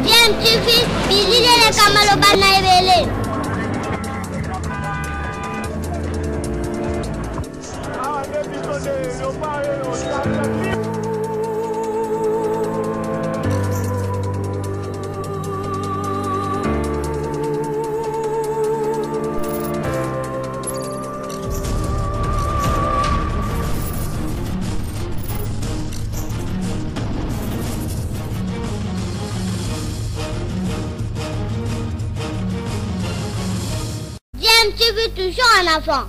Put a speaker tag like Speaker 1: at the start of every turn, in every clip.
Speaker 1: DMTV, bilile kamalo bana ebele. DMTV toujours en avant.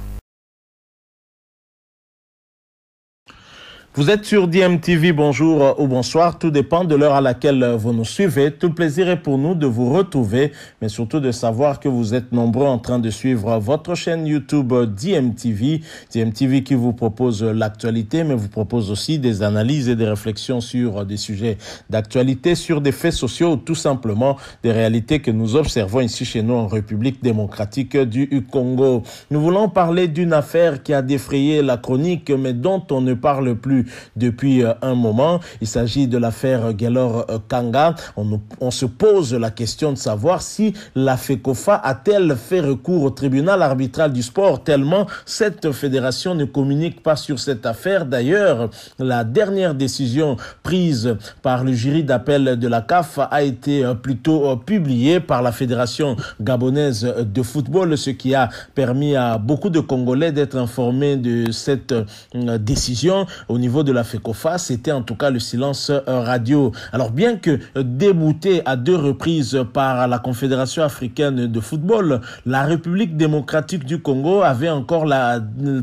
Speaker 2: Vous êtes sur DMTV, bonjour ou bonsoir, tout dépend de l'heure à laquelle vous nous suivez. Tout le plaisir est pour nous de vous retrouver, mais surtout de savoir que vous êtes nombreux en train de suivre votre chaîne YouTube DMTV. DMTV qui vous propose l'actualité, mais vous propose aussi des analyses et des réflexions sur des sujets d'actualité, sur des faits sociaux ou tout simplement des réalités que nous observons ici chez nous en République démocratique du Congo. Nous voulons parler d'une affaire qui a défrayé la chronique, mais dont on ne parle plus depuis un moment. Il s'agit de l'affaire Gaylor Kanga. On se pose la question de savoir si la FECOFA a-t-elle fait recours au tribunal arbitral du sport, tellement cette fédération ne communique pas sur cette affaire. D'ailleurs, la dernière décision prise par le jury d'appel de la CAF a été plutôt publiée par la fédération gabonaise de football, ce qui a permis à beaucoup de Congolais d'être informés de cette décision. Au niveau de la FECOFA, c'était en tout cas le silence radio. Alors bien que débouté à 2 reprises par la Confédération africaine de football, la République démocratique du Congo avait encore la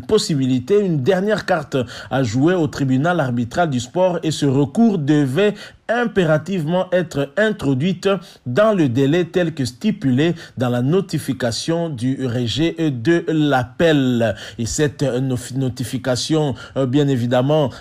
Speaker 2: possibilité, une dernière carte à jouer au tribunal arbitral du sport, et ce recours devait impérativement être introduite dans le délai tel que stipulé dans la notification du rejet de l'appel. Et cette notification, bien évidemment,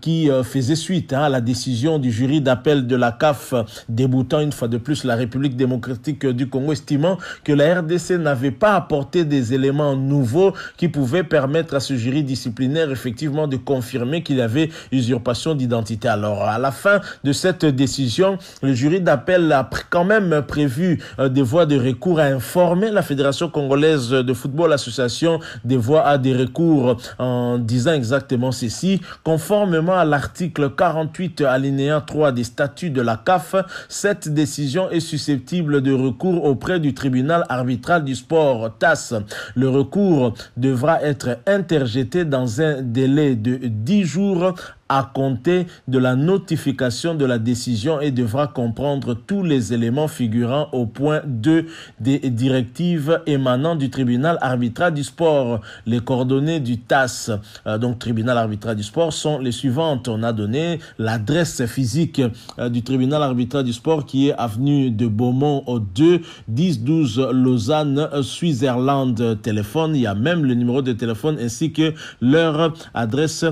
Speaker 2: qui faisait suite à la décision du jury d'appel de la CAF, déboutant une fois de plus la République démocratique du Congo, estimant que la RDC n'avait pas apporté des éléments nouveaux qui pouvaient permettre à ce jury disciplinaire effectivement de confirmer qu'il y avait usurpation d'identité. Alors, à la fin de cette décision, le jury d'appel a quand même prévu des voies de recours, à informer la Fédération congolaise de football, association des voies à des recours, en disant exactement ceci: conformément à l'article 48 alinéa 3 des statuts de la CAF, cette décision est susceptible de recours auprès du tribunal arbitral du sport TAS. Le recours devra être interjeté dans un délai de 10 jours à compter de la notification de la décision et devra comprendre tous les éléments figurant au point 2 des directives émanant du tribunal arbitral du sport. Les coordonnées du TAS, donc tribunal arbitral du sport, sont les suivantes. On a donné l'adresse physique du tribunal arbitral du sport, qui est avenue de Beaumont au 2 10 12 Lausanne, Switzerland. Téléphone, il y a même le numéro de téléphone ainsi que leur adresse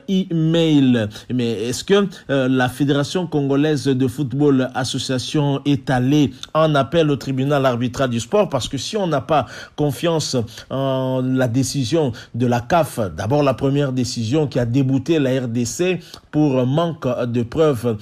Speaker 2: e-mail. Mais est-ce que la Fédération congolaise de football association est allée en appel au tribunal arbitral du sport? Parce que si on n'a pas confiance en la décision de la CAF, d'abord la première décision qui a débouté la RDC pour manque de preuves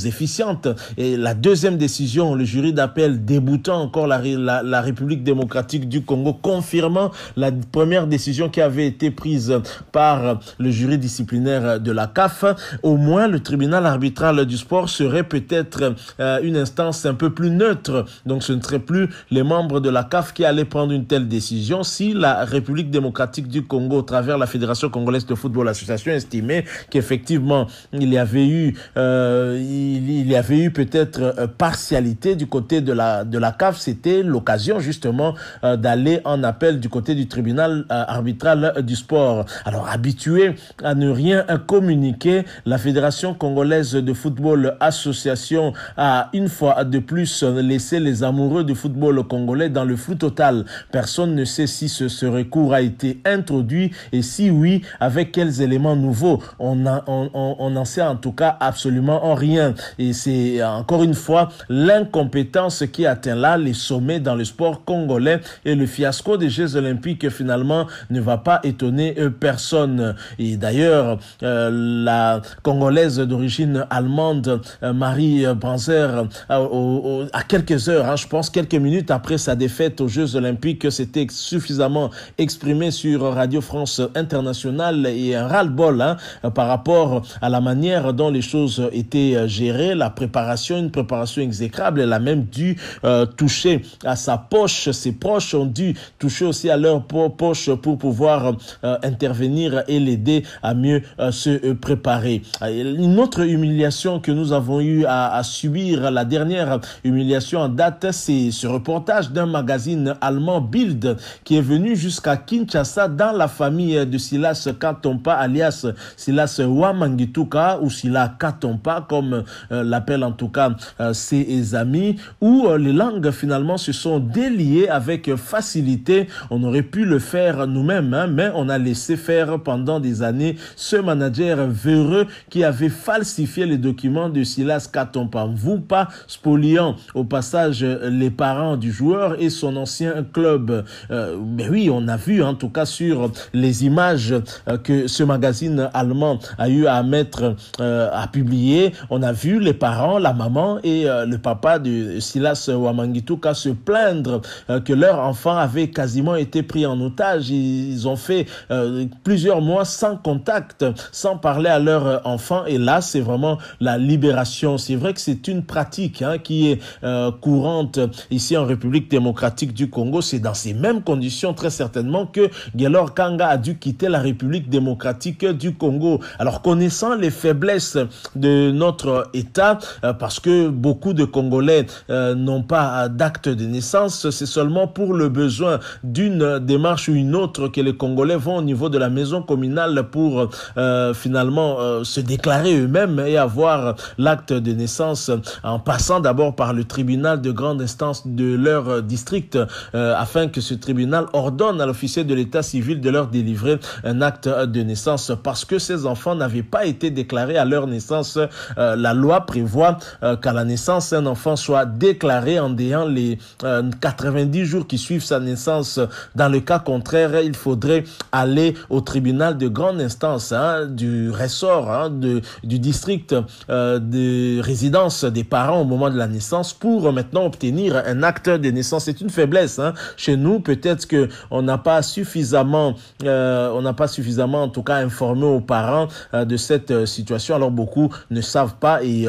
Speaker 2: efficientes, et la deuxième décision, le jury d'appel déboutant encore la République démocratique du Congo, confirmant la première décision qui avait été prise par le jury disciplinaire de la CAF, au moins le tribunal arbitral du sport serait peut-être une instance un peu plus neutre. Donc ce ne serait plus les membres de la CAF qui allaient prendre une telle décision si la République démocratique du Congo, à travers la Fédération congolaise de football association, estimait qu'effectivement il y avait eu peut-être partialité du côté de la CAF. C'était l'occasion justement d'aller en appel du côté du tribunal arbitral du sport. Alors, habitué à ne rien communiquer, la Fédération congolaise de football association a une fois de plus laissé les amoureux du football congolais dans le flou total. Personne ne sait si ce recours a été introduit, et si oui, avec quels éléments nouveaux. On n'en sait en tout cas absolument rien. Et c'est encore une fois l'incompétence qui atteint là les sommets dans le sport congolais, et le fiasco des Jeux Olympiques finalement ne va pas étonner personne. Et d'ailleurs, la Congolaise d'origine allemande, Marie Branzer, à quelques heures, hein, je pense quelques minutes après sa défaite aux Jeux Olympiques, s'était suffisamment exprimé sur Radio France Internationale et un ras-le-bol par rapport à la manière dont les choses étaient gérées, la préparation, une préparation exécrable. Elle a même dû toucher à sa poche, ses proches ont dû toucher aussi à leur poche pour pouvoir intervenir et l'aider à mieux se préparer. Une autre humiliation que nous avons eu à subir, la dernière humiliation en date, c'est ce reportage d'un magazine allemand Bild qui est venu jusqu'à Kinshasa dans la famille de Silas Katompa alias Silas Wamangituka ou Silas Katompa comme l'appellent en tout cas ses amis, où les langues finalement se sont déliées avec facilité. On aurait pu le faire nous-mêmes, mais on a laissé faire pendant des années ce manager véreux qui avait falsifié les documents de Silas Katompa Mvupa, spoliant au passage les parents du joueur et son ancien club. Mais oui, on a vu en tout cas sur les images que ce magazine allemand a eu à mettre, à publier, on a vu les parents, la maman et le papa de Silas Wamangituka se plaindre que leur enfant avait quasiment été pris en otage. Ils ont fait plusieurs mois sans contact, sans parler à leur enfant, et là c'est vraiment la libération. C'est vrai que c'est une pratique qui est courante ici en République démocratique du Congo. C'est dans ces mêmes conditions très certainement que Guelor Kanga a dû quitter la République démocratique du Congo. Alors connaissant les faiblesses de notre État, parce que beaucoup de Congolais n'ont pas d'acte de naissance, c'est seulement pour le besoin d'une démarche ou une autre que les Congolais vont au niveau de la maison communale pour finalement se déclarer eux-mêmes et avoir l'acte de naissance en passant d'abord par le tribunal de grande instance de leur district afin que ce tribunal ordonne à l'officier de l'état civil de leur délivrer un acte de naissance parce que ces enfants n'avaient pas été déclarés à leur naissance. La loi prévoit qu'à la naissance, un enfant soit déclaré en ayant les 90 jours qui suivent sa naissance. Dans le cas contraire, il faudrait aller au tribunal de grande instance du ressort du district de résidence des parents au moment de la naissance pour maintenant obtenir un acte de naissance. C'est une faiblesse chez nous. Peut-être que on n'a pas suffisamment en tout cas informé aux parents de cette situation. Alors beaucoup ne savent pas et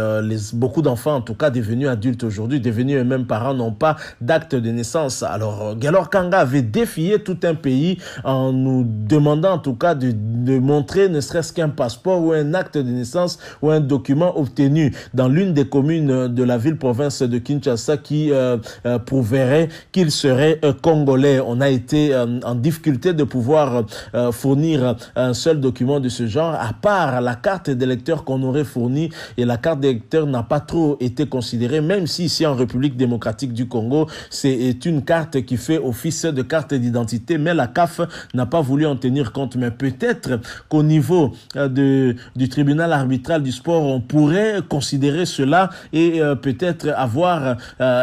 Speaker 2: beaucoup d'enfants en tout cas devenus adultes aujourd'hui, devenus eux-mêmes parents, n'ont pas d'acte de naissance. Alors Guelor Kanga avait défié tout un pays en nous demandant en tout cas de montrer ne serait-ce qu'un passeport ou un acte de naissance ou un document obtenu dans l'une des communes de la ville-province de Kinshasa qui prouverait qu'il serait congolais. On a été en difficulté de pouvoir fournir un seul document de ce genre, à part la carte d'électeur qu'on aurait fournie, et la carte d'électeur n'a pas trop été considérée, même si ici en République démocratique du Congo, c'est une carte qui fait office de carte d'identité, mais la CAF n'a pas voulu en tenir compte. Mais peut-être qu'au niveau du tribunal arbitral du sport, on pourrait considérer cela et peut-être avoir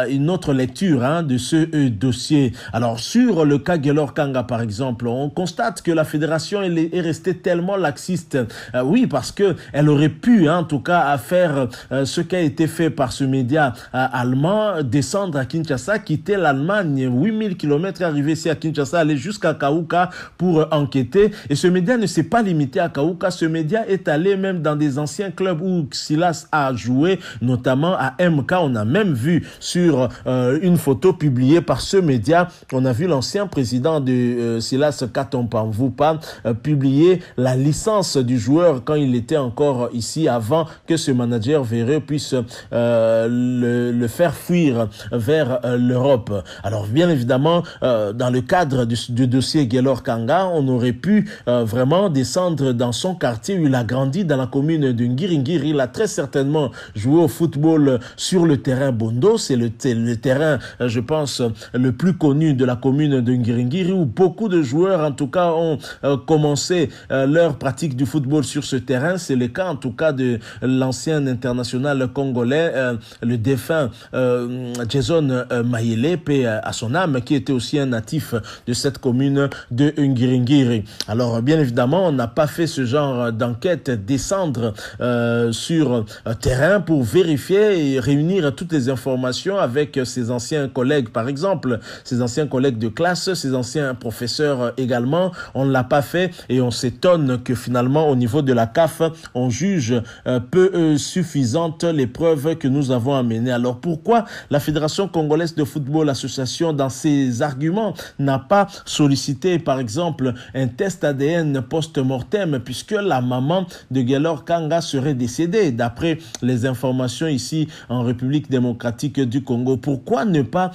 Speaker 2: une autre lecture de ce dossier. Alors sur le cas Guelor Kanga par exemple, on constate que la fédération est restée tellement laxiste. Oui, parce que elle aurait pu en tout cas faire ce qui a été fait par ce média allemand, descendre à Kinshasa, quitter l'Allemagne, 8000 km, arriver ici à Kinshasa, aller jusqu'à Kaouka pour enquêter. Et ce média ne s'est pas limité à Kaouka, ce média est allé même dans des anciens clubs où Silas a joué, notamment à MK. On a même vu sur une photo publiée par ce média, on a vu l'ancien président de Silas Katompa Mvupa publier la licence du joueur quand il était encore ici, avant que ce manager véreux puisse le faire fuir vers l'Europe. Alors bien évidemment, dans le cadre du dossier Guelor Kanga, on aurait pu vraiment descendre dans son quartier où il a grandi, dans la commune de Ngiringiri. Il a très certainement joué au football sur le terrain Bondo. C'est le terrain, je pense, le plus connu de la commune de Ngiringiri, où beaucoup de joueurs, en tout cas, ont commencé leur pratique du football sur ce terrain. C'est le cas, en tout cas, de l'ancien international congolais, le défunt Jason Mayele, paix à son âme, qui était aussi un natif de cette commune de Ngiringiri. Alors, bien évidemment, on n'a pas fait ce genre genre d'enquête descendre sur terrain pour vérifier et réunir toutes les informations avec ses anciens collègues, par exemple, ses anciens collègues de classe, ses anciens professeurs également. On ne l'a pas fait et on s'étonne que finalement au niveau de la CAF, on juge peu suffisantes les preuves que nous avons amenées. Alors pourquoi la Fédération congolaise de football association dans ses arguments n'a pas sollicité par exemple un test ADN post-mortem puisque la maman de Guelor Kanga serait décédée d'après les informations ici en République démocratique du Congo? Pourquoi ne pas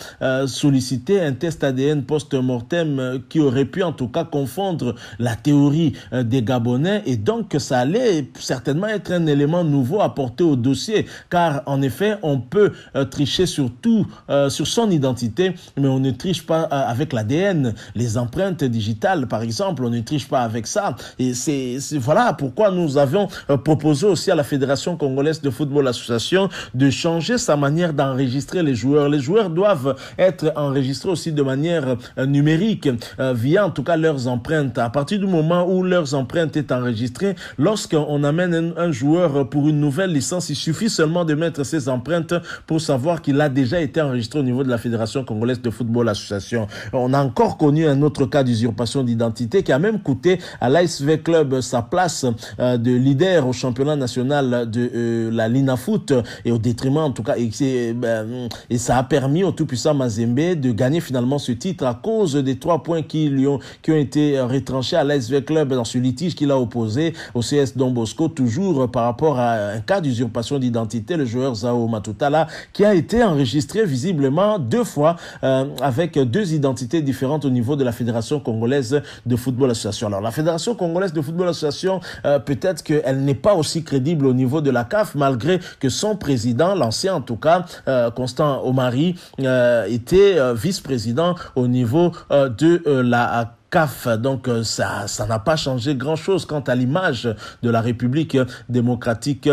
Speaker 2: solliciter un test ADN post-mortem qui aurait pu en tout cas confondre la théorie des Gabonais, et donc ça allait certainement être un élément nouveau apporté au dossier, car en effet on peut tricher sur tout, sur son identité, mais on ne triche pas avec l'ADN, les empreintes digitales par exemple, on ne triche pas avec ça. Et voilà pourquoi nous avions proposé aussi à la Fédération congolaise de football association de changer sa manière d'enregistrer les joueurs. Les joueurs doivent être enregistrés aussi de manière numérique, via en tout cas leurs empreintes. À partir du moment où leurs empreintes est enregistrée, lorsqu'on amène un joueur pour une nouvelle licence, il suffit seulement de mettre ses empreintes pour savoir qu'il a déjà été enregistré au niveau de la Fédération congolaise de football association. On a encore connu un autre cas d'usurpation d'identité qui a même coûté à l'ASV Club sa place de leader au championnat national de la Linafoot, et au détriment en tout cas, et ça a permis au tout-puissant Mazembe de gagner finalement ce titre à cause des 3 points qui ont été retranchés à l'ASV Club dans ce litige qu'il a opposé au CS Don Bosco, toujours par rapport à un cas d'usurpation d'identité, le joueur Zao Matutala, qui a été enregistré visiblement 2 fois avec 2 identités différentes au niveau de la Fédération congolaise de football association. Alors la Fédération congolaise de football association, peut-être qu'elle n'est pas aussi crédible au niveau de la CAF, malgré que son président, l'ancien en tout cas, Constant Omari, était vice-président au niveau de la CAF. Donc ça n'a pas changé grand-chose quant à l'image de la République démocratique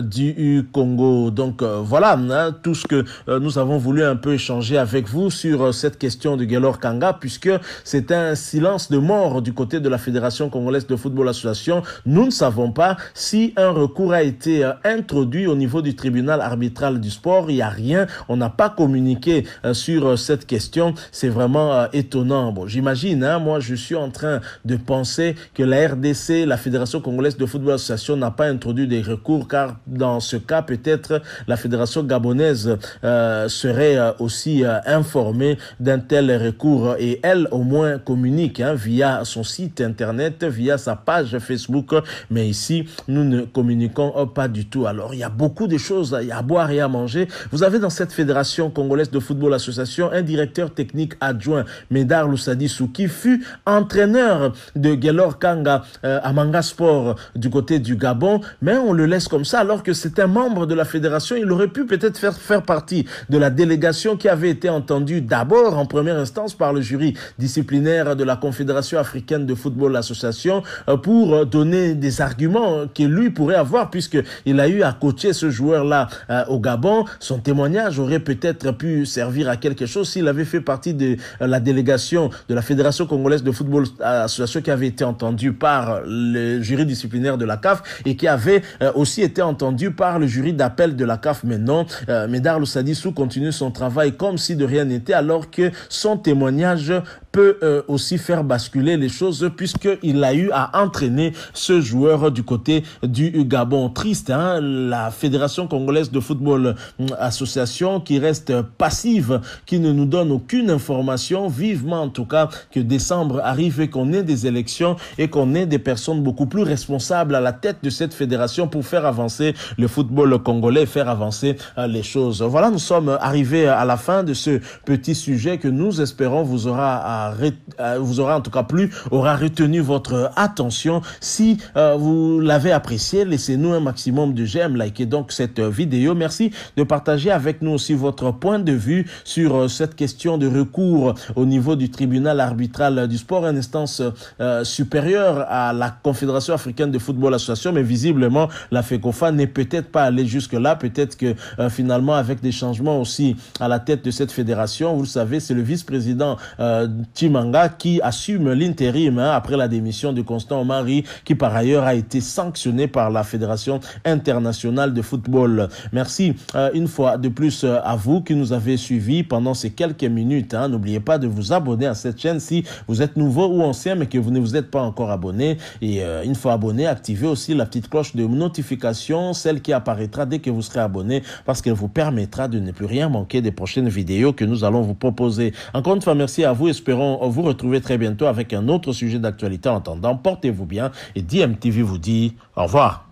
Speaker 2: du Congo. Donc voilà tout ce que nous avons voulu un peu échanger avec vous sur cette question de Guelor Kanga, puisque c'est un silence de mort du côté de la Fédération congolaise de football association. Nous ne savons pas si un recours a été introduit au niveau du tribunal arbitral du sport. Il n'y a rien, on n'a pas communiqué sur cette question. C'est vraiment étonnant. Bon, j'imagine, moi je suis en train de penser que la RDC, la Fédération congolaise de football association, n'a pas introduit des recours, car dans ce cas peut-être la Fédération gabonaise serait aussi informée d'un tel recours, et elle au moins communique via son site internet, via sa page Facebook, mais ici nous ne communiquons pas du tout. Alors il y a beaucoup de choses à boire et à manger. Vous avez dans cette Fédération congolaise de football association un directeur technique adjoint, Médard Loussadissou, qui fut entraîneur de Guelor Kanga à Manga Sport du côté du Gabon, mais on le laisse comme ça alors que c'est un membre de la fédération. Il aurait pu peut-être faire partie de la délégation qui avait été entendue d'abord en première instance par le jury disciplinaire de la Confédération africaine de football association pour donner des arguments que lui pourrait avoir, puisqu'il a eu à coacher ce joueur-là au Gabon. Son témoignage aurait peut-être pu servir à quelque chose s'il avait fait partie de la délégation de la Fédération congolaise de football association qui avait été entendue par le jury disciplinaire de la CAF et qui avait aussi été entendue par le jury d'appel de la CAF. Mais non, Médard Loussadissou continue son travail comme si de rien n'était, alors que son témoignage peut aussi faire basculer les choses, puisqu'il a eu à entraîner ce joueur du côté du Gabon. Triste, la Fédération congolaise de football association qui reste passive, qui ne nous donne aucune information. Vivement en tout cas que décembre arrive et qu'on ait des élections et qu'on ait des personnes beaucoup plus responsables à la tête de cette fédération pour faire avancer le football congolais, faire avancer les choses. Voilà, nous sommes arrivés à la fin de ce petit sujet que nous espérons vous aura en tout cas plu, aura retenu votre attention. Si vous l'avez apprécié, laissez-nous un maximum de j'aime, likez donc cette vidéo. Merci de partager avec nous aussi votre point de vue sur cette question de recours au niveau du tribunal arbitral du sport, une instance supérieure à la Confédération africaine de football association, mais visiblement la FECOFA n'est peut-être pas allée jusque-là. Peut-être que finalement, avec des changements aussi à la tête de cette fédération, vous le savez, c'est le vice-président Chimanga qui assume l'intérim après la démission de Constant Omari, qui par ailleurs a été sanctionné par la Fédération internationale de football. Merci une fois de plus à vous qui nous avez suivis pendant ces quelques minutes. N'oubliez pas de vous abonner à cette chaîne si vous êtes nouveau ou ancien mais que vous ne vous êtes pas encore abonné. Et une fois abonné, activez aussi la petite cloche de notification, celle qui apparaîtra dès que vous serez abonné, parce qu'elle vous permettra de ne plus rien manquer des prochaines vidéos que nous allons vous proposer. Encore une fois, merci à vous. Espérons vous retrouver très bientôt avec un autre sujet d'actualité. En attendant, portez-vous bien et DMTV vous dit au revoir.